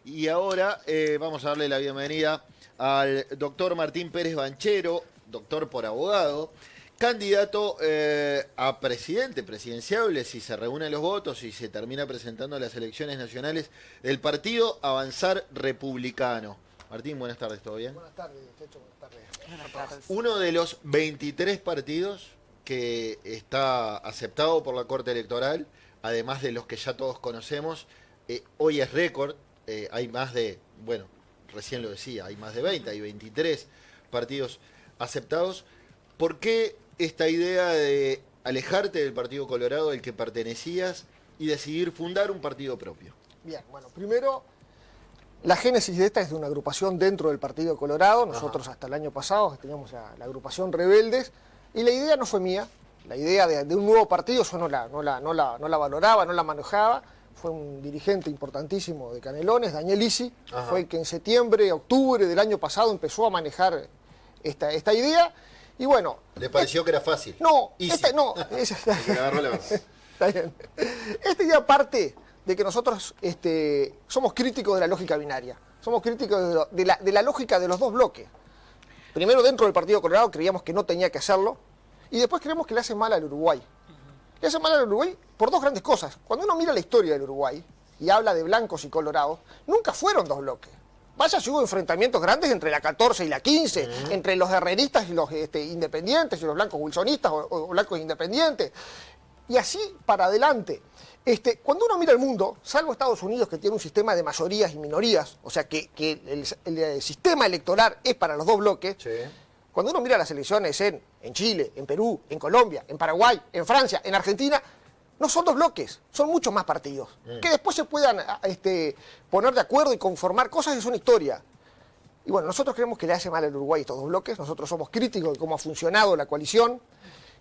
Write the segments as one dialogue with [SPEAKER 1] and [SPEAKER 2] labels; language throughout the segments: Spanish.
[SPEAKER 1] Y ahora vamos a darle la bienvenida al doctor Martín Pérez Banchero, doctor por abogado, candidato a presidente, presidenciable, si se reúnen los votos y se termina presentando a las elecciones nacionales del Partido Avanzar Republicano. Martín, buenas tardes, ¿todo bien?
[SPEAKER 2] Buenas tardes, Checho, buenas tardes.
[SPEAKER 3] Buenas tardes.
[SPEAKER 1] Uno de los 23 partidos que está aceptado por la Corte Electoral, además de los que ya todos conocemos, hoy es récord, hay más de, bueno, recién lo decía, hay más de 20, hay 23 partidos aceptados. ¿Por qué esta idea de alejarte del Partido Colorado al que pertenecías y decidir fundar un partido propio?
[SPEAKER 2] Bien, bueno, primero, la génesis de esta es de una agrupación dentro del Partido Colorado. Nosotros hasta el año pasado teníamos la agrupación Rebeldes y la idea no fue mía. La idea de un nuevo partido yo no la valoraba, no la manejaba. Fue un dirigente importantísimo de Canelones, Daniel Isi, fue el que en septiembre, octubre del año pasado empezó a manejar esta idea. Y bueno...
[SPEAKER 1] ¿Le pareció que era fácil?
[SPEAKER 2] No,
[SPEAKER 1] Easy.
[SPEAKER 2] no.
[SPEAKER 1] Está
[SPEAKER 2] bien. Esta idea parte de que nosotros somos críticos de la lógica binaria. Somos críticos de la lógica de los dos bloques. Primero, dentro del Partido Colorado creíamos que no tenía que hacerlo. Y después creemos que le hace mal al Uruguay. Le hace mal al Uruguay por dos grandes cosas. Cuando uno mira la historia del Uruguay y habla de blancos y colorados, nunca fueron dos bloques. Vaya si hubo enfrentamientos grandes entre la 14 y la 15, entre los herreristas y los independientes, y los blancos wilsonistas o blancos independientes. Y así para adelante. Cuando uno mira el mundo, salvo Estados Unidos, que tiene un sistema de mayorías y minorías, o sea que el sistema electoral es para los dos bloques,
[SPEAKER 1] Sí.
[SPEAKER 2] cuando uno mira las elecciones en Chile, en Perú, en Colombia, en Paraguay, en Francia, en Argentina, no son dos bloques, son muchos más partidos. Que después se puedan poner de acuerdo y conformar cosas es una historia. Y bueno, nosotros creemos que le hace mal al Uruguay estos dos bloques, nosotros somos críticos de cómo ha funcionado la coalición,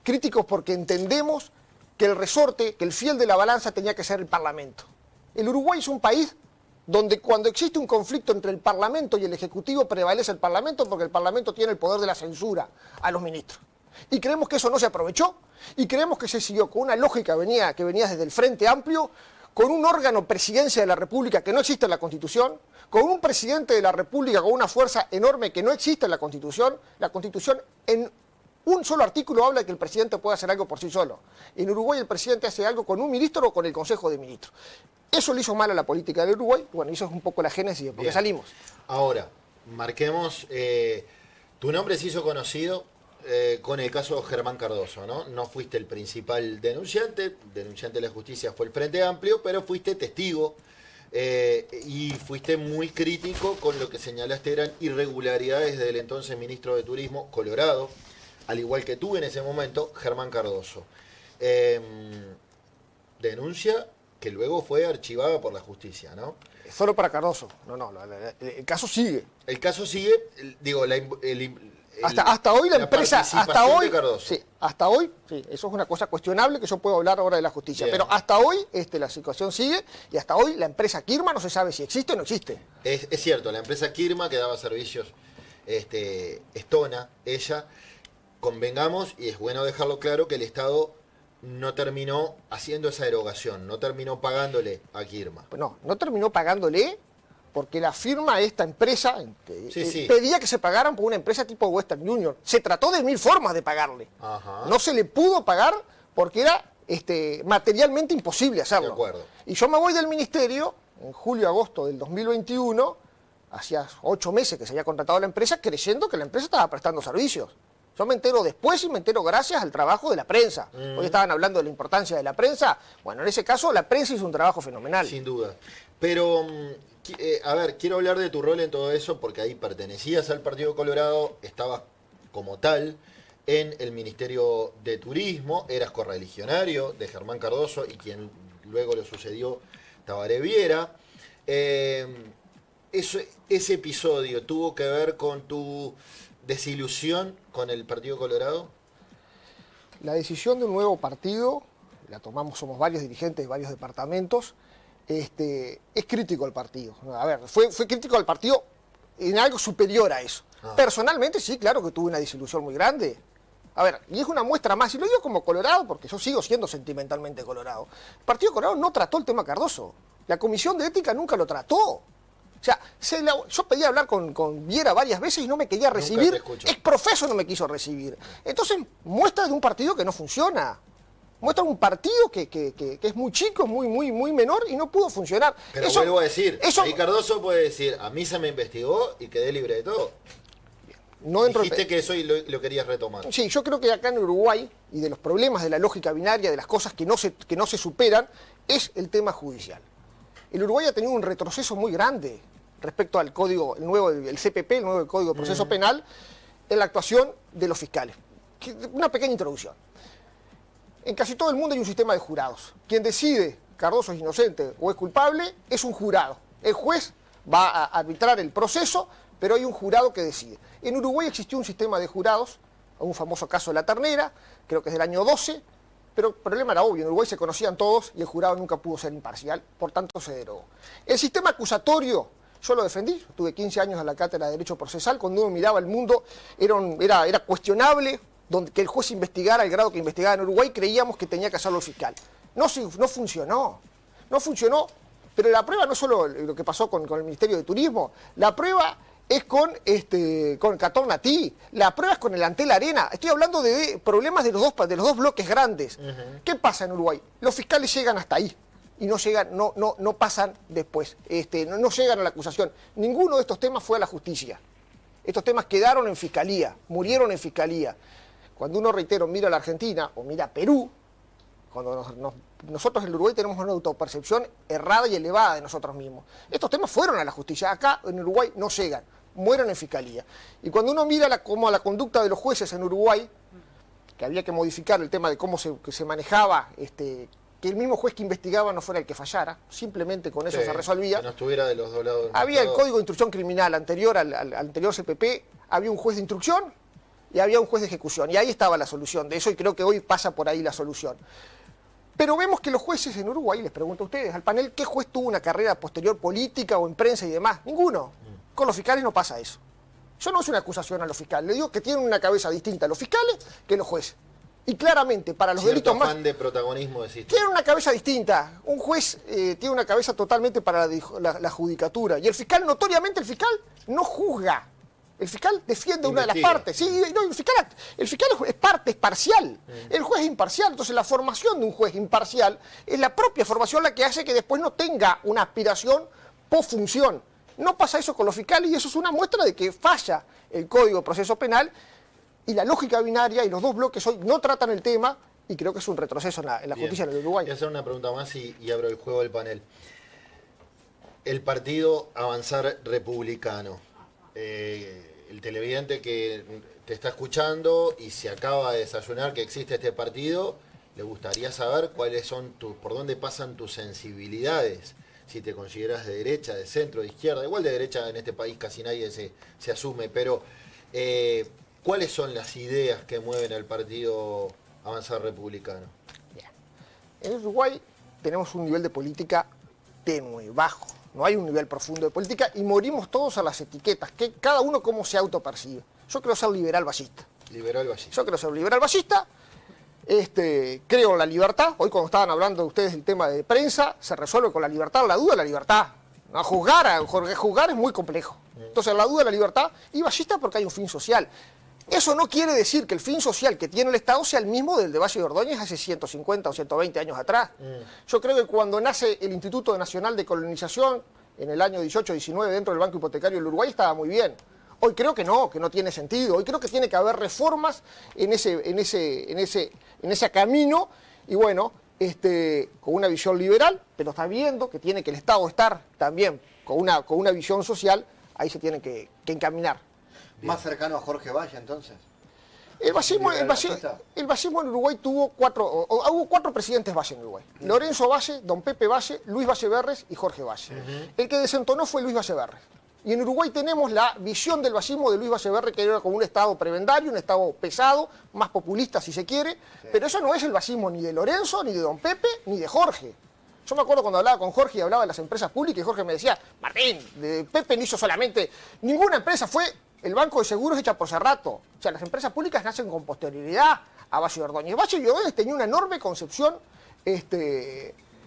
[SPEAKER 2] críticos porque entendemos que el resorte, que el fiel de la balanza tenía que ser el Parlamento. El Uruguay es un país donde cuando existe un conflicto entre el Parlamento y el Ejecutivo prevalece el Parlamento porque el Parlamento tiene el poder de la censura a los ministros. Y creemos que eso no se aprovechó y creemos que se siguió con una lógica que venía desde el Frente Amplio, con un órgano presidencia de la República que no existe en la Constitución, con un presidente de la República con una fuerza enorme que no existe en la Constitución en un solo artículo habla de que el presidente puede hacer algo por sí solo. En Uruguay el presidente hace algo con un ministro o con el Consejo de Ministros. Eso le hizo mal a la política del Uruguay. Bueno, eso es un poco la génesis de por qué salimos.
[SPEAKER 1] Ahora, marquemos, tu nombre se hizo conocido con el caso Germán Cardoso, ¿no? No fuiste el principal denunciante de la justicia fue el Frente Amplio, pero fuiste testigo y fuiste muy crítico con lo que señalaste eran irregularidades del entonces ministro de Turismo Colorado, al igual que tú en ese momento, Germán Cardoso. Denuncia que luego fue archivada por la justicia, ¿no?
[SPEAKER 2] Solo para Cardoso. El caso sigue.
[SPEAKER 1] El caso sigue, digo,
[SPEAKER 2] Hasta hoy la empresa, hasta hoy,
[SPEAKER 1] de Cardoso.
[SPEAKER 2] sí, hasta hoy, sí, eso es una cosa cuestionable que yo puedo hablar ahora de la justicia,
[SPEAKER 1] Bien.
[SPEAKER 2] pero hasta hoy la situación sigue y hasta hoy la empresa Kirma no se sabe si existe o no existe.
[SPEAKER 1] Es cierto, la empresa Kirma que daba servicios, Estona, ella, convengamos, y es bueno dejarlo claro, que el Estado no terminó haciendo esa erogación, no terminó pagándole a Kirma.
[SPEAKER 2] No terminó pagándole porque la firma de esta empresa
[SPEAKER 1] Sí.
[SPEAKER 2] pedía que se pagaran por una empresa tipo Western Union. Se trató de mil formas de pagarle.
[SPEAKER 1] Ajá.
[SPEAKER 2] No se le pudo pagar porque era materialmente imposible hacerlo.
[SPEAKER 1] De acuerdo.
[SPEAKER 2] Y yo me voy del ministerio en julio-agosto del 2021, hacía 8 meses que se había contratado la empresa, creyendo que la empresa estaba prestando servicios. Yo me entero después y me entero gracias al trabajo de la prensa. Hoy estaban hablando de la importancia de la prensa. Bueno, en ese caso la prensa hizo un trabajo fenomenal.
[SPEAKER 1] Sin duda. Pero, a ver, quiero hablar de tu rol en todo eso, porque ahí pertenecías al Partido Colorado, estabas como tal en el Ministerio de Turismo, eras correligionario de Germán Cardoso y quien luego lo sucedió, Tabaré Viera. Ese episodio tuvo que ver con tu desilusión con el Partido Colorado.
[SPEAKER 2] La decisión de un nuevo partido, la tomamos, somos varios dirigentes de varios departamentos, es crítico al partido. A ver, fue crítico al partido en algo superior a eso. Personalmente sí, claro que tuve una desilusión muy grande. A ver, y es una muestra más, y lo digo como colorado porque yo sigo siendo sentimentalmente colorado. El Partido Colorado no trató el tema Cardoso. La Comisión de Ética nunca lo trató. O sea, yo pedí hablar con Viera varias veces y no me quería recibir. Exprofeso no me quiso recibir. Entonces, muestra de un partido que no funciona. Muestra un partido que es muy chico, muy menor y no pudo funcionar.
[SPEAKER 1] Pero vuelvo a decir, ahí Cardoso puede decir, a mí se me investigó y quedé libre de todo.
[SPEAKER 2] No
[SPEAKER 1] dijiste que eso lo querías retomar.
[SPEAKER 2] Sí, yo creo que acá en Uruguay, y de los problemas de la lógica binaria, de las cosas que no se superan, es el tema judicial. El Uruguay ha tenido un retroceso muy grande respecto al código, el CPP, el nuevo Código de Proceso Penal, en la actuación de los fiscales. Una pequeña introducción. En casi todo el mundo hay un sistema de jurados. Quien decide Cardoso es inocente o es culpable es un jurado. El juez va a arbitrar el proceso, pero hay un jurado que decide. En Uruguay existió un sistema de jurados, un famoso caso de La Ternera, creo que es del año 12, pero el problema era obvio, en Uruguay se conocían todos y el jurado nunca pudo ser imparcial, por tanto se derogó. El sistema acusatorio, yo lo defendí, tuve 15 años en la cátedra de Derecho Procesal, cuando uno miraba el mundo era cuestionable que el juez investigara el grado que investigaba en Uruguay, creíamos que tenía que hacerlo el fiscal. No funcionó, pero la prueba no es solo lo que pasó con el Ministerio de Turismo, la prueba es con Catón Natí, la prueba es con el Antel Arena. Estoy hablando de problemas de los dos bloques grandes. ¿Qué pasa en Uruguay? Los fiscales llegan hasta ahí y no pasan después, no llegan a la acusación. Ninguno de estos temas fue a la justicia. Estos temas quedaron en fiscalía, murieron en fiscalía. Cuando uno, reitero, mira a la Argentina o mira a Perú, cuando nosotros en Uruguay tenemos una autopercepción errada y elevada de nosotros mismos. Estos temas fueron a la justicia, acá en Uruguay no llegan, mueren en fiscalía. Y cuando uno mira como la conducta de los jueces en Uruguay, que había que modificar el tema de cómo se manejaba, que el mismo juez que investigaba no fuera el que fallara, simplemente con eso se resolvía.
[SPEAKER 1] Que no estuviera de los dos lados.
[SPEAKER 2] Había el Código de Instrucción Criminal anterior al anterior CPP, había un juez de instrucción y había un juez de ejecución, y ahí estaba la solución de eso, y creo que hoy pasa por ahí la solución. Pero vemos que los jueces en Uruguay, les pregunto a ustedes, al panel, ¿qué juez tuvo una carrera posterior política o en prensa y demás? Ninguno. Con los fiscales no pasa eso. Yo no es una acusación a los fiscales, le digo que tienen una cabeza distinta los fiscales que los jueces. Y claramente, para los delitos más...
[SPEAKER 1] afán de protagonismo, decís.
[SPEAKER 2] Tienen una cabeza distinta. Un juez tiene una cabeza totalmente para la judicatura. Y el fiscal, notoriamente, el fiscal no juzga. El fiscal defiende una de las partes. Sí, no, el fiscal es parte, es parcial. El juez es imparcial. Entonces la formación de un juez imparcial es la propia formación la que hace que después no tenga una aspiración función. No pasa eso con los fiscales y eso es una muestra de que falla el Código de Proceso Penal y la lógica binaria y los dos bloques hoy no tratan el tema y creo que es un retroceso en la justicia en el Uruguay.
[SPEAKER 1] Voy a hacer una pregunta más y abro el juego del panel. El partido Avanzar Republicano. El televidente que te está escuchando y se acaba de desayunar que existe este partido, le gustaría saber cuáles son por dónde pasan tus sensibilidades, si te consideras de derecha, de centro, de izquierda, igual de derecha en este país casi nadie se asume, pero ¿cuáles son las ideas que mueven al partido Avanzar Republicano?
[SPEAKER 2] Bien. En Uruguay tenemos un nivel de política tenue, bajo. No hay un nivel profundo de política y morimos todos a las etiquetas, que cada uno cómo se autopercibe. Yo creo ser liberal ballista.
[SPEAKER 1] Liberal ballista.
[SPEAKER 2] Yo creo ser liberal ballista, creo en la libertad. Hoy cuando estaban hablando ustedes del tema de prensa, se resuelve con la libertad, la duda de la libertad. No, juzgar es muy complejo. Entonces la duda de la libertad y ballista porque hay un fin social. Eso no quiere decir que el fin social que tiene el Estado sea el mismo del de Valle de Ordóñez hace 150 o 120 años atrás. Yo creo que cuando nace el Instituto Nacional de Colonización, en el año 18-19, dentro del Banco Hipotecario del Uruguay, estaba muy bien. Hoy creo que no tiene sentido. Hoy creo que tiene que haber reformas en ese camino, y bueno, con una visión liberal, pero está viendo que tiene que el Estado estar también con una visión social, ahí se tiene que encaminar.
[SPEAKER 3] Más cercano a Jorge Valle, entonces.
[SPEAKER 2] El vallismo en Uruguay hubo cuatro presidentes Valle en Uruguay. Lorenzo Valle, don Pepe Valle, Luis Valle Berres y Jorge Valle. El que desentonó fue Luis Valle Berres. Y en Uruguay tenemos la visión del vallismo de Luis Valle Berres, que era como un Estado prebendario, un Estado pesado, más populista si se quiere, pero eso no es el vallismo ni de Lorenzo, ni de don Pepe, ni de Jorge. Yo me acuerdo cuando hablaba con Jorge y hablaba de las empresas públicas y Jorge me decía, Martín, de Pepe no hizo solamente, ninguna empresa fue el Banco de Seguros hecha por Cerrato. O sea, las empresas públicas nacen con posterioridad a Valle de Ordóñez. Valle de Ordóñez tenía una enorme concepción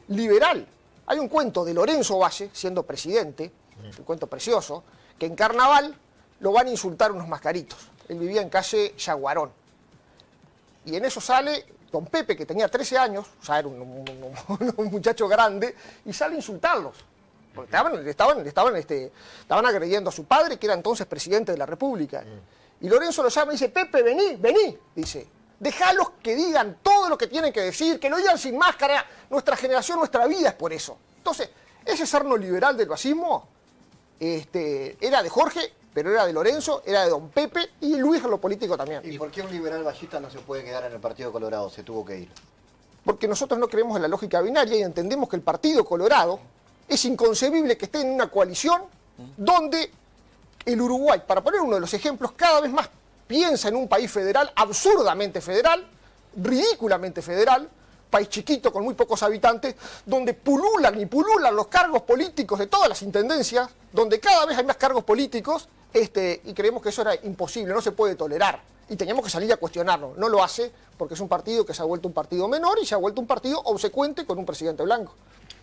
[SPEAKER 2] liberal. Hay un cuento de Lorenzo Valle, siendo presidente, un cuento precioso, que en carnaval lo van a insultar unos mascaritos. Él vivía en calle Yaguarón. Y en eso sale don Pepe, que tenía 13 años, o sea, era un muchacho grande, y sale a insultarlos. Porque estaban agrediendo a su padre, que era entonces presidente de la República. Y Lorenzo lo llama y dice, Pepe, vení, dice. Dejalos que digan todo lo que tienen que decir, que lo digan sin máscara. Nuestra generación, nuestra vida es por eso. Entonces, ese ser no liberal del fascismo era de Jorge, pero era de Lorenzo, era de don Pepe y Luis en lo político también.
[SPEAKER 3] ¿Y por qué un liberal vallista no se puede quedar en el Partido Colorado? Se tuvo que ir.
[SPEAKER 2] Porque nosotros no creemos en la lógica binaria y entendemos que el Partido Colorado es inconcebible que esté en una coalición donde el Uruguay, para poner uno de los ejemplos, cada vez más piensa en un país federal, absurdamente federal, ridículamente federal, país chiquito con muy pocos habitantes, donde pululan los cargos políticos de todas las intendencias, donde cada vez hay más cargos políticos, y creemos que eso era imposible, no se puede tolerar. Y teníamos que salir a cuestionarlo. No lo hace porque es un partido que se ha vuelto un partido menor y se ha vuelto un partido obsecuente con un presidente blanco.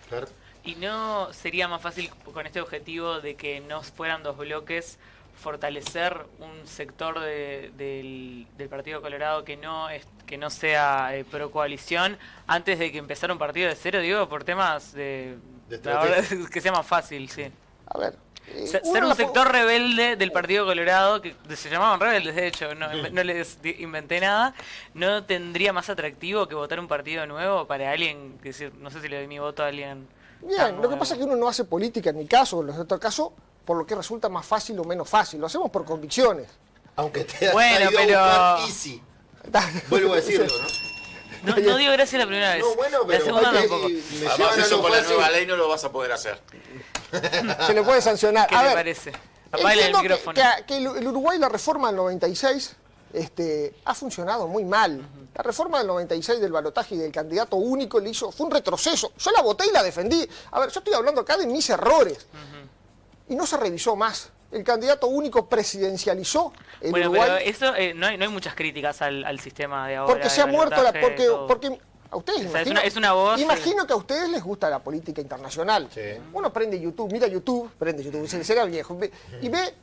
[SPEAKER 1] Claro.
[SPEAKER 4] ¿Y no sería más fácil con este objetivo de que no fueran dos bloques fortalecer un sector del Partido Colorado que no sea pro coalición antes de que empezara un partido de cero, digo, por temas de la verdad, que sea más fácil, sí?
[SPEAKER 2] A ver.
[SPEAKER 4] Ser un sector rebelde del Partido Colorado, que se llamaban rebeldes, de hecho, no les inventé nada, ¿no tendría más atractivo que votar un partido nuevo para alguien, que decir, no sé si le doy mi voto a alguien?
[SPEAKER 2] Bien, lo que pasa es que uno no hace política en mi caso, en otro caso, por lo que resulta más fácil o menos fácil. Lo hacemos por convicciones.
[SPEAKER 1] Aunque te haya
[SPEAKER 4] Bueno,
[SPEAKER 1] ido
[SPEAKER 4] pero...
[SPEAKER 1] a buscar easy. Vuelvo a decirlo, ¿no?
[SPEAKER 4] No digo gracias la primera vez.
[SPEAKER 1] No, bueno, pero
[SPEAKER 4] la segunda tampoco.
[SPEAKER 5] Además, eso con la nueva ley no lo vas a poder hacer.
[SPEAKER 2] Se le puede sancionar.
[SPEAKER 4] ¿Qué le parece? Apágale el micrófono.
[SPEAKER 2] Que el Uruguay, la reforma del 96, ha funcionado muy mal. La reforma del 96 del balotaje y del candidato único fue un retroceso. Yo la voté y la defendí. A ver, yo estoy hablando acá de mis errores. Y no se revisó más. El candidato único presidencializó el Uruguay.
[SPEAKER 4] Pero eso, no hay muchas críticas al sistema de ahora.
[SPEAKER 2] Porque se ha muerto porque a ustedes,
[SPEAKER 4] o sea, es una voz.
[SPEAKER 2] Imagino que a ustedes les gusta la política internacional.
[SPEAKER 1] Sí.
[SPEAKER 2] Uno prende YouTube, mira YouTube, será viejo, y ve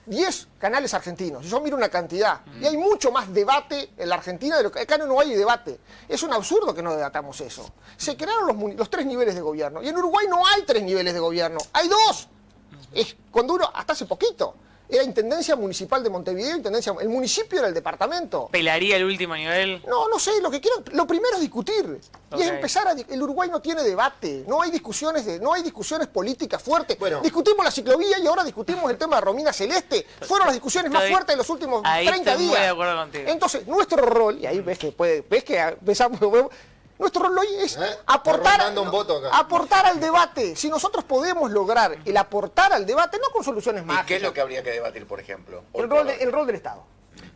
[SPEAKER 2] 10 canales argentinos. Yo miro una cantidad. Y hay mucho más debate en la Argentina de lo que acá no hay debate. Es un absurdo que no debatamos eso. Se crearon los 3 niveles de gobierno. Y en Uruguay no hay 3 niveles de gobierno, hay 2. Es cuando uno, hasta hace poquito, era Intendencia Municipal de Montevideo, el municipio era el departamento.
[SPEAKER 4] ¿Pelaría el último nivel?
[SPEAKER 2] No sé, lo que quiero, lo primero es discutir. Y es empezar el Uruguay no tiene debate, no hay discusiones políticas fuertes. Bueno, discutimos la ciclovía y ahora discutimos el tema de Romina Celeste. Fueron las discusiones más fuertes de los últimos 30 días.
[SPEAKER 4] Muy de acuerdo contigo.
[SPEAKER 2] Entonces, nuestro rol, y ahí ves que empezamos. Nuestro rol hoy es aportar al debate. Si nosotros podemos lograr el aportar al debate, no con soluciones mágicas.
[SPEAKER 5] ¿Y qué es lo que habría que debatir, por ejemplo?
[SPEAKER 2] El rol del Estado.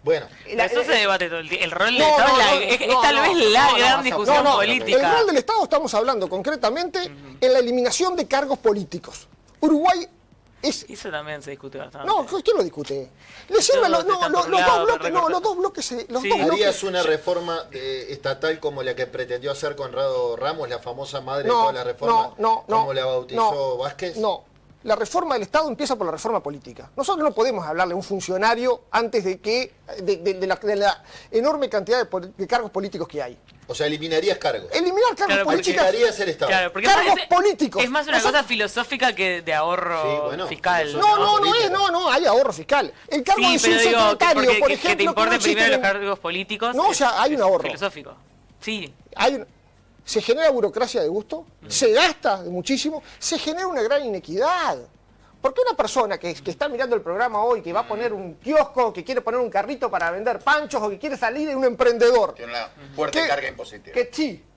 [SPEAKER 1] Bueno.
[SPEAKER 4] Eso se debate todo el tiempo. El rol del Estado es tal vez la gran discusión política.
[SPEAKER 2] El rol del Estado estamos hablando concretamente en la eliminación de cargos políticos. Uruguay
[SPEAKER 4] eso también se discute bastante.
[SPEAKER 2] No, ¿quién lo discute? Le sirven los dos bloques.
[SPEAKER 1] ¿Harías una reforma estatal como la que pretendió hacer Conrado Ramos, la famosa madre de toda la reforma? ¿Cómo la bautizó Vázquez?
[SPEAKER 2] No. La reforma del Estado empieza por la reforma política. Nosotros no podemos hablarle a un funcionario antes de la enorme cantidad de cargos políticos que hay.
[SPEAKER 1] O sea, eliminarías cargos.
[SPEAKER 2] Eliminar cargos políticos.
[SPEAKER 1] El Estado.
[SPEAKER 4] Claro, porque
[SPEAKER 2] cargos políticos.
[SPEAKER 4] Es más una cosa filosófica que de ahorro fiscal.
[SPEAKER 2] No, hay ahorro fiscal. El cargo de subsecretario, por ejemplo.
[SPEAKER 4] Que te importen primero los cargos políticos.
[SPEAKER 2] No, ya hay un ahorro.
[SPEAKER 4] Filosófico. Sí.
[SPEAKER 2] Se genera burocracia de gusto, se gasta muchísimo, se genera una gran inequidad. Porque una persona que está mirando el programa hoy, que va a poner un kiosco, que quiere poner un carrito para vender panchos o que quiere salir de un emprendedor.
[SPEAKER 5] Tiene una fuerte carga impositiva.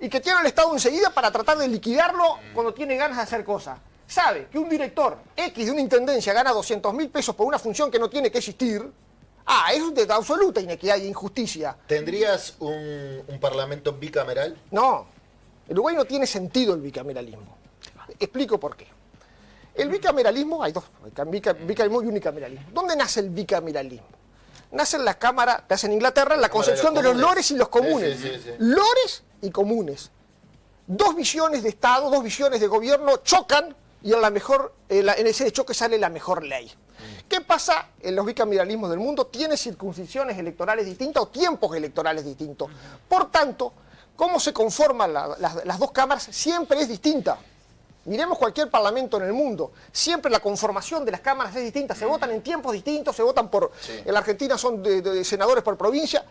[SPEAKER 2] Y que tiene al Estado enseguida para tratar de liquidarlo cuando tiene ganas de hacer cosas. Sabe que un director X de una intendencia gana 200.000 pesos por una función que no tiene que existir. Es de absoluta inequidad e injusticia.
[SPEAKER 1] ¿Tendrías un parlamento bicameral?
[SPEAKER 2] No. En Uruguay no tiene sentido el bicameralismo. Explico por qué. El bicameralismo, hay dos, bicameralismo y unicameralismo. ¿Dónde nace el bicameralismo? Nace en la Cámara, nace en Inglaterra, en la concepción de los lores y los comunes.
[SPEAKER 1] Sí.
[SPEAKER 2] Lores y comunes. Dos visiones de Estado, dos visiones de gobierno chocan y en ese choque sale la mejor ley. ¿Qué pasa en los bicameralismos del mundo? Tiene circunscripciones electorales distintas o tiempos electorales distintos. Por tanto, cómo se conforman las dos cámaras siempre es distinta. Miremos cualquier parlamento en el mundo, siempre la conformación de las cámaras es distinta, se votan en tiempos distintos, se votan por...
[SPEAKER 5] Sí.
[SPEAKER 2] En la Argentina son de senadores por provincia.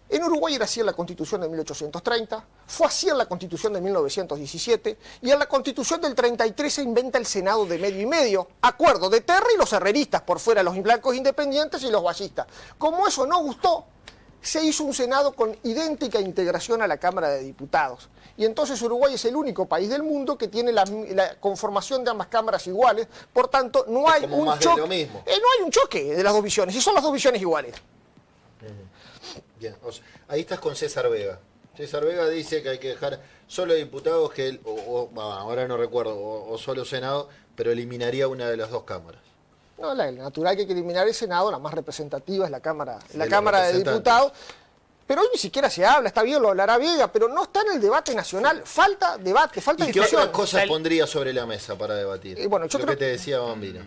[SPEAKER 2] En Uruguay era así en la Constitución de 1830, fue así en la Constitución de 1917, y en la Constitución del 33 se inventa el Senado de medio y medio, acuerdo de Terra y los herreristas, por fuera los blancos independientes y los vallistas. Como eso no gustó, se hizo un Senado con idéntica integración a la Cámara de Diputados. Y entonces Uruguay es el único país del mundo que tiene la conformación de ambas cámaras iguales, por tanto no hay
[SPEAKER 1] como
[SPEAKER 2] un
[SPEAKER 1] más de
[SPEAKER 2] choque.
[SPEAKER 1] lo mismo.
[SPEAKER 2] No hay un choque de las dos visiones, y son las dos visiones iguales.
[SPEAKER 1] Bien, ahí estás con César Vega. César Vega dice que hay que dejar solo diputados que él, ahora no recuerdo, o solo Senado, pero eliminaría una de las dos cámaras.
[SPEAKER 2] No, la natural que hay que eliminar el Senado, la más representativa es la Cámara
[SPEAKER 1] De
[SPEAKER 2] de
[SPEAKER 1] los representantes.
[SPEAKER 2] Diputados. Pero hoy ni siquiera se habla, está bien, lo hablará Vega, pero no está en el debate nacional. Falta debate, falta
[SPEAKER 1] ¿Y qué
[SPEAKER 2] discusión.
[SPEAKER 1] otras cosas pondría sobre la mesa para debatir?
[SPEAKER 2] Bueno, yo
[SPEAKER 1] Lo
[SPEAKER 2] creo
[SPEAKER 1] que te decía Bambino.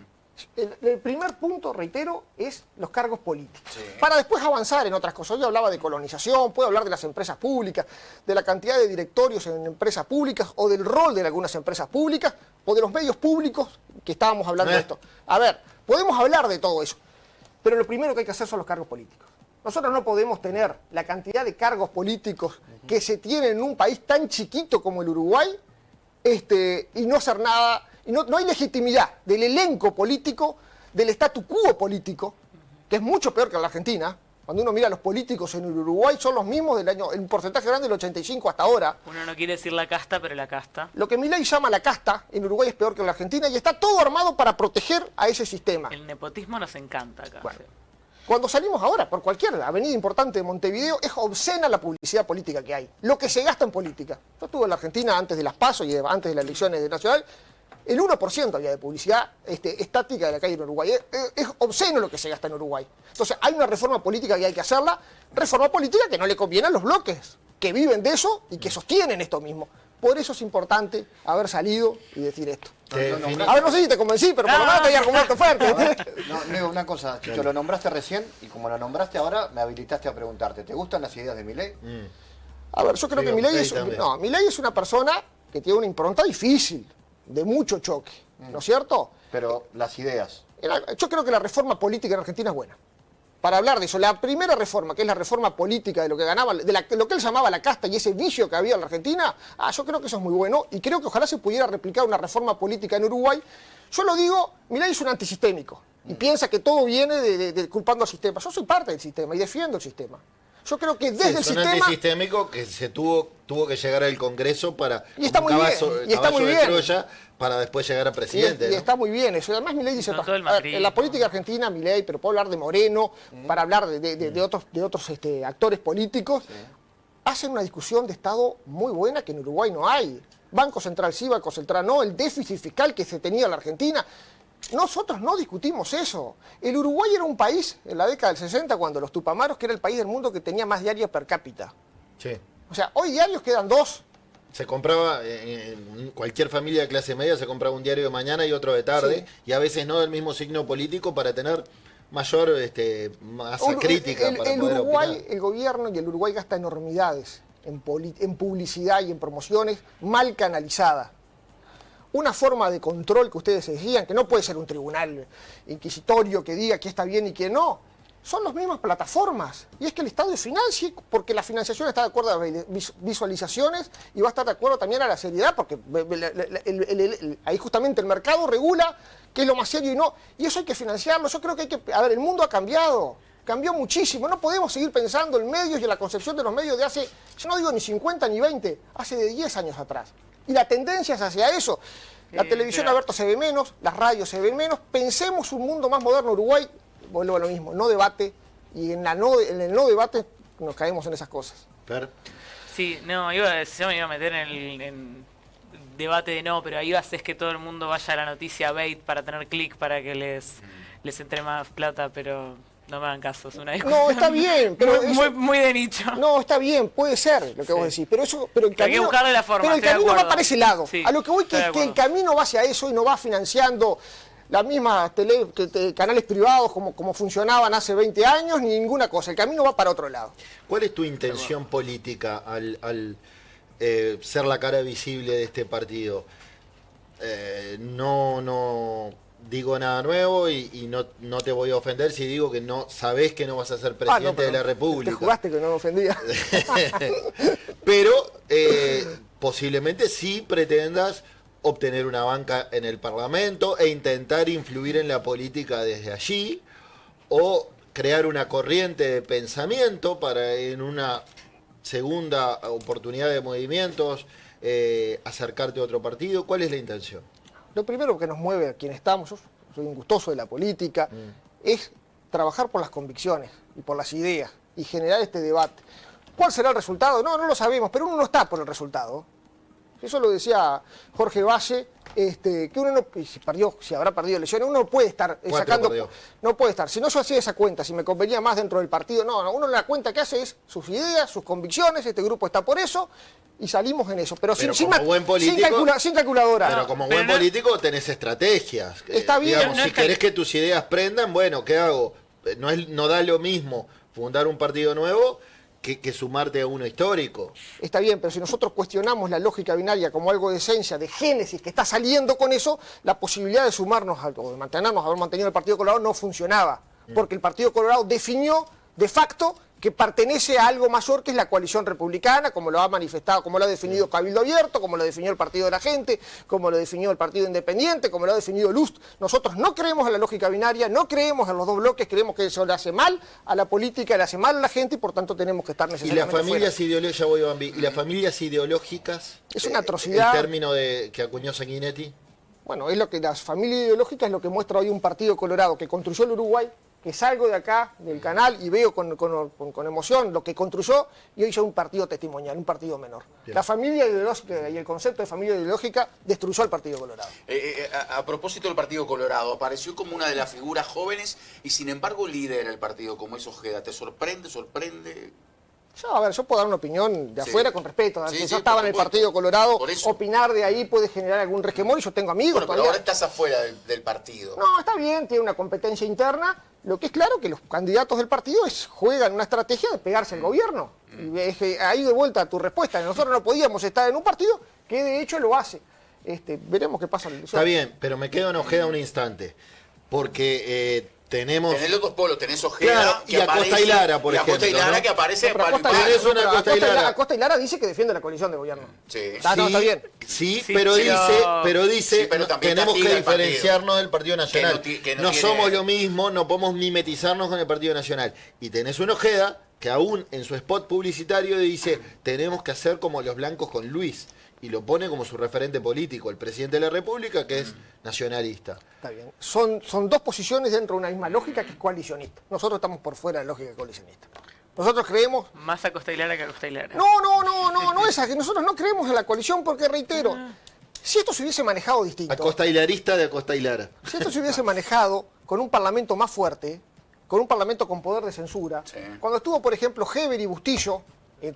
[SPEAKER 2] El primer punto, reitero, es los cargos políticos.
[SPEAKER 5] Sí.
[SPEAKER 2] Para después avanzar en otras cosas. Hoy hablaba de colonización, puedo hablar de las empresas públicas, de la cantidad de directorios en empresas públicas, o del rol de algunas empresas públicas, o de los medios públicos, que estábamos hablando de esto. A ver, podemos hablar de todo eso, pero lo primero que hay que hacer son los cargos políticos. Nosotros no podemos tener la cantidad de cargos políticos que se tienen en un país tan chiquito como el Uruguay, y no hacer nada. Y no hay legitimidad del elenco político, del statu quo político, que es mucho peor que en la Argentina. Cuando uno mira los políticos en el Uruguay son los mismos del año, en porcentaje grande del 85 hasta ahora.
[SPEAKER 4] Uno no quiere decir la casta, pero la casta.
[SPEAKER 2] Lo que Milei llama la casta en Uruguay es peor que en la Argentina y está todo armado para proteger a ese sistema.
[SPEAKER 4] El nepotismo nos encanta acá.
[SPEAKER 2] Bueno, cuando salimos ahora por cualquier avenida importante de Montevideo, es obscena la publicidad política que hay, lo que se gasta en política. Yo estuve en la Argentina antes de las PASO y antes de las elecciones nacional. El 1% había de publicidad estática de la calle en Uruguay. Es obsceno lo que se gasta en Uruguay. Entonces hay una reforma política que hay que hacerla, reforma política que no le conviene a los bloques, que viven de eso y que sostienen esto mismo. Por eso es importante haber salido y decir esto. A ver, no sé si te convencí, pero por lo menos te hay argumentos fuertes.
[SPEAKER 3] No, una cosa, Chicho, lo nombraste recién y como lo nombraste ahora, me habilitaste a preguntarte, ¿te gustan las ideas de Milei?
[SPEAKER 2] A ver, yo creo que Milei es una persona que tiene una impronta difícil, de mucho choque, ¿no es cierto?
[SPEAKER 3] Pero las ideas.
[SPEAKER 2] Yo creo que la reforma política en Argentina es buena. Para hablar de eso, la primera reforma, que es la reforma política de lo que ganaba, de lo que él llamaba la casta y ese vicio que había en la Argentina, yo creo que eso es muy bueno y creo que ojalá se pudiera replicar una reforma política en Uruguay. Yo lo digo, Milei es un antisistémico y piensa que todo viene de culpando al sistema. Yo soy parte del sistema y defiendo el sistema. Yo creo que desde el sistema...
[SPEAKER 1] antisistémico que se tuvo que llegar al Congreso para...
[SPEAKER 2] Y está muy bien, y está muy bien.
[SPEAKER 1] Troya, para después llegar a presidente.
[SPEAKER 2] Y está muy bien eso. Además, Milei dice...
[SPEAKER 4] No, todo el
[SPEAKER 2] a ver,
[SPEAKER 4] macrismo.
[SPEAKER 2] en la política argentina, Milei, pero puedo hablar de Moreno, para hablar de otros actores políticos, hacen una discusión de Estado muy buena que en Uruguay no hay. Banco Central sí, Banco Central no, el déficit fiscal que se tenía en la Argentina. Nosotros no discutimos eso. El Uruguay era un país, en la década del 60, cuando los Tupamaros, que era el país del mundo que tenía más diarios per cápita.
[SPEAKER 1] Sí.
[SPEAKER 2] O sea, hoy diarios quedan 2.
[SPEAKER 1] Se compraba, en cualquier familia de clase media se compraba un diario de mañana y otro de tarde, y a veces no del mismo signo político para tener mayor masa crítica. Para
[SPEAKER 2] el
[SPEAKER 1] poder
[SPEAKER 2] Uruguay,
[SPEAKER 1] opinar.
[SPEAKER 2] el gobierno y el Uruguay gasta enormidades en publicidad y en promociones mal canalizadas. Una forma de control que ustedes decían, que no puede ser un tribunal inquisitorio que diga qué está bien y qué no, son las mismas plataformas. Y es que el Estado financie, porque la financiación está de acuerdo a las visualizaciones y va a estar de acuerdo también a la seriedad, porque ahí justamente el mercado regula qué es lo más serio y no. Y eso hay que financiarlo. Yo creo que hay que... A ver, el mundo ha cambiado. Cambió muchísimo. No podemos seguir pensando en medios y en la concepción de los medios de hace, yo no digo ni 50 ni 20, hace de 10 años atrás. Y la tendencia es hacia eso. La televisión, Alberto, se ve menos, las radios se ven menos. Pensemos un mundo más moderno. Uruguay, vuelvo a lo mismo, no debate. Y en el no debate nos caemos en esas cosas.
[SPEAKER 1] Claro.
[SPEAKER 4] Sí, no, yo me iba a meter en debate de no, pero ahí haces que todo el mundo vaya a la noticia bait para tener clic, para que les entre más plata, pero No me hagan caso, es una discusión.
[SPEAKER 2] No, está bien, pero
[SPEAKER 4] muy de nicho.
[SPEAKER 2] No, está bien, puede ser lo que vos decís, pero el camino,
[SPEAKER 4] hay que buscarle la forma,
[SPEAKER 2] pero el camino va para ese lado.
[SPEAKER 4] Sí,
[SPEAKER 2] a lo que voy es que el camino va hacia eso y no va financiando las mismas canales privados como funcionaban hace 20 años, ni ninguna cosa. El camino va para otro lado.
[SPEAKER 1] ¿Cuál es tu intención política al ser la cara visible de este partido? No digo nada nuevo y no te voy a ofender si digo que no sabés que no vas a ser presidente de la República.
[SPEAKER 2] Te jugaste que no me ofendía.
[SPEAKER 1] Pero posiblemente sí pretendas obtener una banca en el Parlamento e intentar influir en la política desde allí, o crear una corriente de pensamiento para en una segunda oportunidad de movimientos acercarte a otro partido. ¿Cuál es la intención?
[SPEAKER 2] Lo primero que nos mueve a quien estamos, yo soy un gustoso de la política, es trabajar por las convicciones y por las ideas y generar este debate. ¿Cuál será el resultado? No lo sabemos, pero uno no está por el resultado. Eso lo decía Jorge Valle, que uno no, si habrá perdido elecciones, uno no puede estar sacando, no puede estar. Si no, yo hacía esa cuenta, si me convenía más dentro del partido, no, uno la cuenta que hace es sus ideas, sus convicciones, este grupo está por eso, y salimos en eso. Pero sin calculadora.
[SPEAKER 1] Pero como buen político tenés estrategias.
[SPEAKER 2] Está bien.
[SPEAKER 1] Digamos, si querés que tus ideas prendan, bueno, ¿qué hago? No da lo mismo fundar un partido nuevo que sumarte a uno histórico.
[SPEAKER 2] Está bien, pero si nosotros cuestionamos la lógica binaria como algo de esencia, de génesis, que está saliendo con eso, la posibilidad de sumarnos o de mantenernos, haber mantenido el Partido Colorado no funcionaba, porque el Partido Colorado definió de facto que pertenece a algo mayor que es la coalición republicana, como lo ha manifestado, como lo ha definido Cabildo Abierto, como lo definió el Partido de la Gente, como lo definió el Partido Independiente, como lo ha definido Lust. Nosotros no creemos en la lógica binaria, no creemos en los dos bloques, creemos que eso le hace mal a la política, le hace mal a la gente y por tanto tenemos que estar necesariamente
[SPEAKER 1] ¿Y las familias ideológicas, ya voy, Bambi, y las familias ideológicas?
[SPEAKER 2] Es una atrocidad.
[SPEAKER 1] ¿El término que acuñó Sanguinetti?
[SPEAKER 2] Bueno, es lo que las familias ideológicas es lo que muestra hoy un Partido Colorado que construyó el Uruguay, que salgo de acá, del canal, y veo con emoción lo que construyó, y hoy ya un partido testimonial, un partido menor. Bien. La familia ideológica y el concepto de familia ideológica destruyó al Partido Colorado.
[SPEAKER 5] A propósito del Partido Colorado, apareció como una de las figuras jóvenes y sin embargo lidera el partido como es Ojeda. ¿Te sorprende?
[SPEAKER 2] Yo puedo dar una opinión de afuera con respeto. Si yo estaba en el Partido Colorado, opinar de ahí puede generar algún resquemor y yo tengo amigos.
[SPEAKER 5] Bueno, pero ahora estás afuera del partido.
[SPEAKER 2] No, está bien, tiene una competencia interna. Lo que es claro que los candidatos del partido juegan una estrategia de pegarse al gobierno. Y ahí de vuelta a tu respuesta. Nosotros no podíamos estar en un partido que de hecho lo hace. Veremos qué pasa.
[SPEAKER 1] Está bien, pero me quedo en Ojeda un instante. Porque tenés
[SPEAKER 5] los dos polos, tenés Ojeda,
[SPEAKER 1] claro, y Acosta y Lara, por ejemplo.
[SPEAKER 5] Acosta y Lara, ¿no? Que aparece
[SPEAKER 2] Acosta y Lara dice que defiende la coalición de gobierno.
[SPEAKER 1] Sí.
[SPEAKER 2] No, está bien.
[SPEAKER 1] Sí, pero dice tenemos que diferenciarnos del Partido Nacional. No somos lo mismo, no podemos mimetizarnos con el Partido Nacional. Y tenés un Ojeda que aún en su spot publicitario dice, tenemos que hacer como los blancos con Luis. Y lo pone como su referente político, el presidente de la República, que es nacionalista.
[SPEAKER 2] Está bien. Son dos posiciones dentro de una misma lógica que es coalicionista. Nosotros estamos por fuera de la lógica coalicionista. Nosotros creemos...
[SPEAKER 4] Más Acosta y Lara que Acosta y Lara.
[SPEAKER 2] No esa, que nosotros no creemos en la coalición porque, reitero, si esto se hubiese manejado distinto...
[SPEAKER 1] Acosta y Larista de Acosta y Lara.
[SPEAKER 2] Si esto se hubiese manejado con un parlamento más fuerte, con un parlamento con poder de censura, cuando estuvo, por ejemplo, Heber y Bustillo,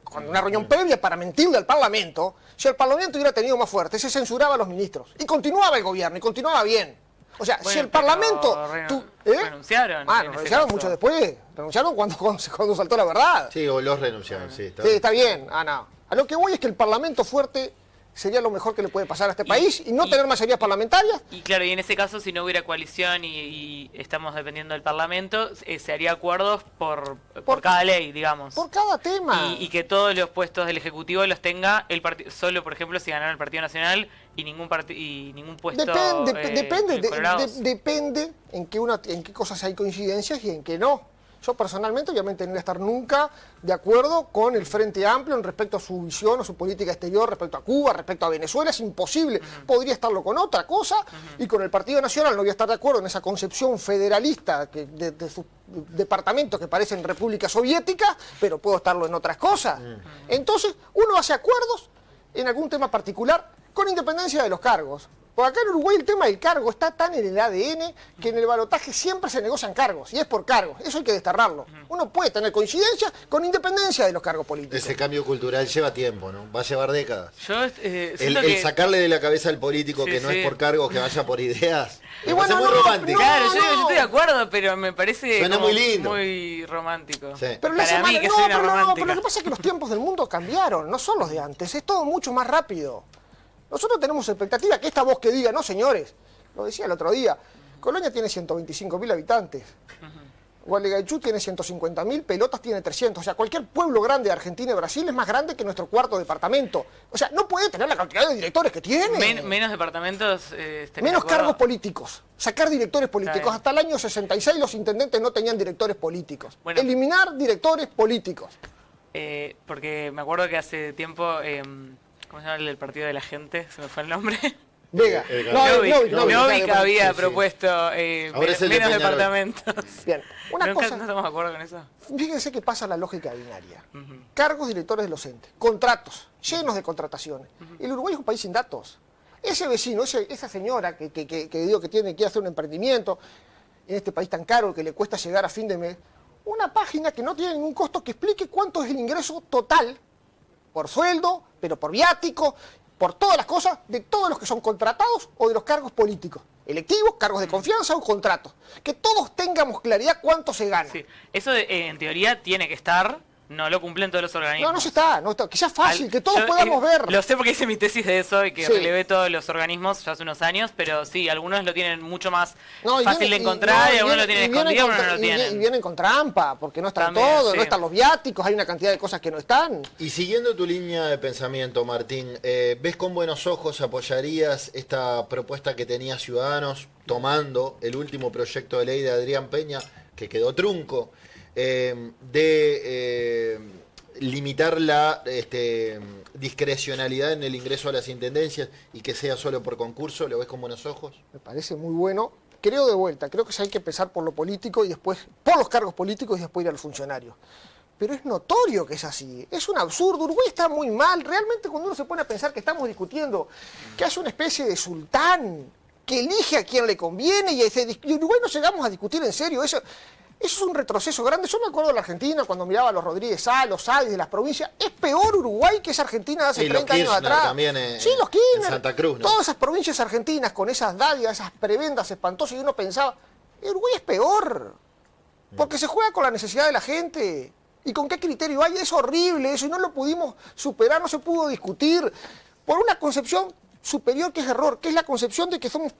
[SPEAKER 2] con una reunión previa para mentirle al Parlamento, si el Parlamento hubiera tenido más fuerte, se censuraba a los ministros. Y continuaba el gobierno, y continuaba bien. O sea, si el Parlamento...
[SPEAKER 4] Renunciaron.
[SPEAKER 2] Renunciaron mucho después. Renunciaron cuando saltó la verdad.
[SPEAKER 1] Sí, o los renunciaron,
[SPEAKER 2] está bien. A lo que voy es que el Parlamento fuerte sería lo mejor que le puede pasar a este país y no tener mayorías parlamentarias.
[SPEAKER 4] Y claro, y en ese caso, si no hubiera coalición y estamos dependiendo del Parlamento, se haría acuerdos por cada ley, digamos.
[SPEAKER 2] Por cada tema.
[SPEAKER 4] Y que todos los puestos del Ejecutivo los tenga el partido. Solo, por ejemplo, si ganara el Partido Nacional y ningún puesto.
[SPEAKER 2] Depende en qué cosas hay coincidencias y en qué no. Yo personalmente obviamente no voy a estar nunca de acuerdo con el Frente Amplio en respecto a su visión o su política exterior respecto a Cuba, respecto a Venezuela, es imposible. Podría estarlo con otra cosa y con el Partido Nacional no voy a estar de acuerdo en esa concepción federalista de sus departamentos que parecen repúblicas soviéticas, pero puedo estarlo en otras cosas. Entonces uno hace acuerdos en algún tema particular con independencia de los cargos. Porque acá en Uruguay el tema del cargo está tan en el ADN que en el balotaje siempre se negocian cargos, y es por cargos, eso hay que desterrarlo. Uno puede tener coincidencia con independencia de los cargos políticos.
[SPEAKER 1] Ese cambio cultural lleva tiempo, ¿no? Va a llevar décadas.
[SPEAKER 4] Yo siento
[SPEAKER 1] El
[SPEAKER 4] que...
[SPEAKER 1] sacarle de la cabeza al político
[SPEAKER 4] Sí,
[SPEAKER 1] que no
[SPEAKER 4] sí.
[SPEAKER 1] es por cargos, que vaya por ideas.
[SPEAKER 2] Y
[SPEAKER 1] Me
[SPEAKER 2] bueno,
[SPEAKER 1] parece muy
[SPEAKER 2] no,
[SPEAKER 1] romántico.
[SPEAKER 4] Claro,
[SPEAKER 2] No,
[SPEAKER 4] yo
[SPEAKER 2] no.
[SPEAKER 4] estoy de acuerdo, pero me parece
[SPEAKER 1] Suena
[SPEAKER 4] como
[SPEAKER 1] muy lindo.
[SPEAKER 4] muy romántico.
[SPEAKER 1] Sí.
[SPEAKER 2] Pero la
[SPEAKER 4] Para mí,
[SPEAKER 2] semana,
[SPEAKER 4] que
[SPEAKER 2] no,
[SPEAKER 4] soy una
[SPEAKER 2] pero no,
[SPEAKER 4] romántica.
[SPEAKER 2] pero lo que pasa es que los tiempos del mundo cambiaron, no son los de antes, es todo mucho más rápido. Nosotros tenemos expectativa que esta voz que diga, no señores, lo decía el otro día, Colonia tiene 125.000 habitantes, Gualeguaychú tiene 150.000, Pelotas tiene 300, o sea, cualquier pueblo grande de Argentina y Brasil es más grande que nuestro cuarto departamento. O sea, no puede tener la cantidad de directores que tiene.
[SPEAKER 4] Menos departamentos... ¿estarías de
[SPEAKER 2] Menos
[SPEAKER 4] acuerdo?
[SPEAKER 2] cargos políticos, sacar directores políticos.
[SPEAKER 4] bien.
[SPEAKER 2] Hasta el año 66 los intendentes no tenían directores políticos.
[SPEAKER 4] Bueno.
[SPEAKER 2] Eliminar directores políticos.
[SPEAKER 4] Porque me acuerdo que hace tiempo... ¿cómo se llama el del Partido de la Gente? Se me fue el nombre.
[SPEAKER 2] Vega.
[SPEAKER 4] Novik había
[SPEAKER 1] sí.
[SPEAKER 4] propuesto
[SPEAKER 1] Ahora es el de
[SPEAKER 4] menos
[SPEAKER 1] Peñarol.
[SPEAKER 4] departamentos.
[SPEAKER 2] Bien, una
[SPEAKER 4] ¿Nunca
[SPEAKER 2] cosa,
[SPEAKER 4] no estamos de acuerdo con eso?
[SPEAKER 2] fíjense que pasa la lógica binaria. Cargos directores de los entes, contratos, llenos de contrataciones. El Uruguay es un país sin datos. Ese vecino, esa señora que digo que tiene que hacer un emprendimiento en este país tan caro que le cuesta llegar a fin de mes, una página que no tiene ningún costo que explique cuánto es el ingreso total por sueldo, pero por viático, por todas las cosas de todos los que son contratados o de los cargos políticos, electivos, cargos de confianza o contratos. Que todos tengamos claridad cuánto se gana.
[SPEAKER 4] Sí. Eso en teoría tiene que estar, no lo cumplen todos los organismos.
[SPEAKER 2] No está, que sea fácil, que todos
[SPEAKER 4] Yo,
[SPEAKER 2] podamos ver.
[SPEAKER 4] Lo sé porque hice mi tesis de eso y que
[SPEAKER 2] Sí.
[SPEAKER 4] relevé todos los organismos ya hace unos años, pero sí, algunos lo tienen mucho más
[SPEAKER 2] No, y
[SPEAKER 4] fácil
[SPEAKER 2] viene-
[SPEAKER 4] de encontrar y,
[SPEAKER 2] no,
[SPEAKER 4] algunos
[SPEAKER 2] viene-
[SPEAKER 4] lo tienen
[SPEAKER 2] y vienen
[SPEAKER 4] escondido,
[SPEAKER 2] con
[SPEAKER 4] otros no
[SPEAKER 2] tra-
[SPEAKER 4] lo tienen.
[SPEAKER 2] Y vienen con trampa, porque no están
[SPEAKER 4] También,
[SPEAKER 2] todos,
[SPEAKER 4] sí.
[SPEAKER 2] no están los viáticos, hay una cantidad de cosas que no están.
[SPEAKER 1] Y siguiendo tu línea de pensamiento, Martín, ¿ves con buenos ojos, apoyarías esta propuesta que tenía Ciudadanos, tomando el último proyecto de ley de Adrián Peña, que quedó trunco, de limitar la discrecionalidad en el ingreso a las intendencias y que sea solo por concurso? ¿Lo ves con buenos ojos?
[SPEAKER 2] Me parece muy bueno. Creo de vuelta, creo que sí hay que empezar por lo político y después, por los cargos políticos y después ir a los funcionarios. Pero es notorio que es así, es un absurdo, Uruguay está muy mal, realmente cuando uno se pone a pensar que estamos discutiendo que hace una especie de sultán que elige a quien le conviene y en Uruguay no llegamos a discutir en serio, eso es un retroceso grande. Yo me acuerdo de la Argentina cuando miraba a los Rodríguez Sá, los Sáenz de las provincias, es peor Uruguay que esa Argentina de hace
[SPEAKER 1] Sí, los
[SPEAKER 2] 30 años
[SPEAKER 1] Kirchner
[SPEAKER 2] atrás.
[SPEAKER 1] también
[SPEAKER 2] Sí, los Kirchner,
[SPEAKER 1] en Santa Cruz, ¿no?
[SPEAKER 2] todas esas provincias argentinas con esas dádivas, esas prebendas espantosas, y uno pensaba, Uruguay es peor, porque se juega con la necesidad de la gente. ¿Y con qué criterio hay? Es horrible eso, y no lo pudimos superar, no se pudo discutir, por una concepción superior que es error, que es la concepción de que somos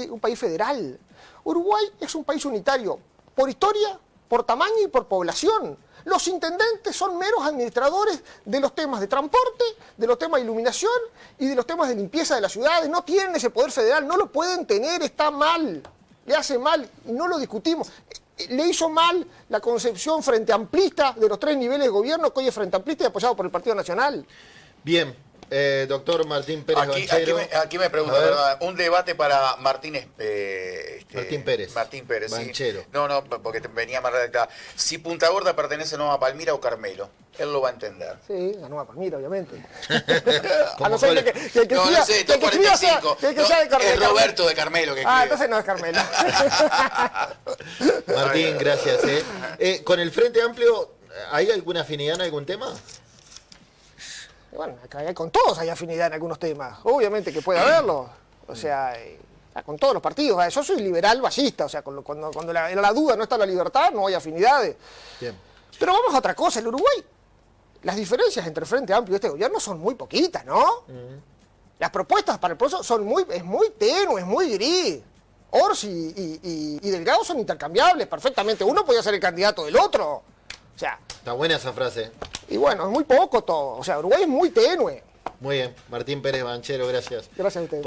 [SPEAKER 2] un país federal. Uruguay es un país unitario, por historia, por tamaño y por población. Los intendentes son meros administradores de los temas de transporte, de los temas de iluminación y de los temas de limpieza de las ciudades. No tienen ese poder federal, no lo pueden tener, está mal, le hace mal y no lo discutimos. Le hizo mal la concepción frente amplista de los 3 niveles de gobierno, que hoy es frente amplista y apoyado por el Partido Nacional.
[SPEAKER 1] Bien, doctor Martín Pérez Banchero.
[SPEAKER 5] Aquí me pregunto,
[SPEAKER 1] A ver.
[SPEAKER 5] ¿verdad? Un debate para Martín
[SPEAKER 1] Pérez.
[SPEAKER 5] Martín Pérez, sí.
[SPEAKER 1] Banchero.
[SPEAKER 5] No, porque venía más redactada. Si Punta Gorda pertenece no a Palmira o Carmelo, él lo va a entender.
[SPEAKER 2] Sí, la nueva Palmira, obviamente.
[SPEAKER 1] Como
[SPEAKER 2] A no ser
[SPEAKER 1] Cole.
[SPEAKER 2] que el que
[SPEAKER 5] No,
[SPEAKER 2] escriba-
[SPEAKER 5] no sé,
[SPEAKER 2] que el que escriba sea-
[SPEAKER 5] 45.
[SPEAKER 2] que el que
[SPEAKER 5] No,
[SPEAKER 2] sea de Carmelo.
[SPEAKER 5] es Roberto de Carmelo que
[SPEAKER 2] Ah,
[SPEAKER 5] escribe.
[SPEAKER 2] entonces no es Carmelo.
[SPEAKER 1] Martín, gracias. Con el Frente Amplio, ¿hay alguna afinidad en algún tema?
[SPEAKER 2] Bueno, acá con todos hay afinidad en algunos temas. Obviamente que puede haberlo. O sea, con todos los partidos. Yo soy liberal ballista. O sea, cuando en la duda no está la libertad, no hay afinidades.
[SPEAKER 1] Bien.
[SPEAKER 2] Pero vamos a otra cosa. El Uruguay, las diferencias entre el Frente Amplio y este gobierno son muy poquitas, ¿no? Las propuestas para el proceso es muy tenue, es muy gris. Orsi y Delgado son intercambiables perfectamente. Uno podía ser el candidato del otro. O sea,
[SPEAKER 1] Está buena esa frase.
[SPEAKER 2] y bueno, es muy poco todo. O sea, Uruguay es muy tenue.
[SPEAKER 1] Muy bien. Martín Pérez Banchero, gracias.
[SPEAKER 2] Gracias a ustedes.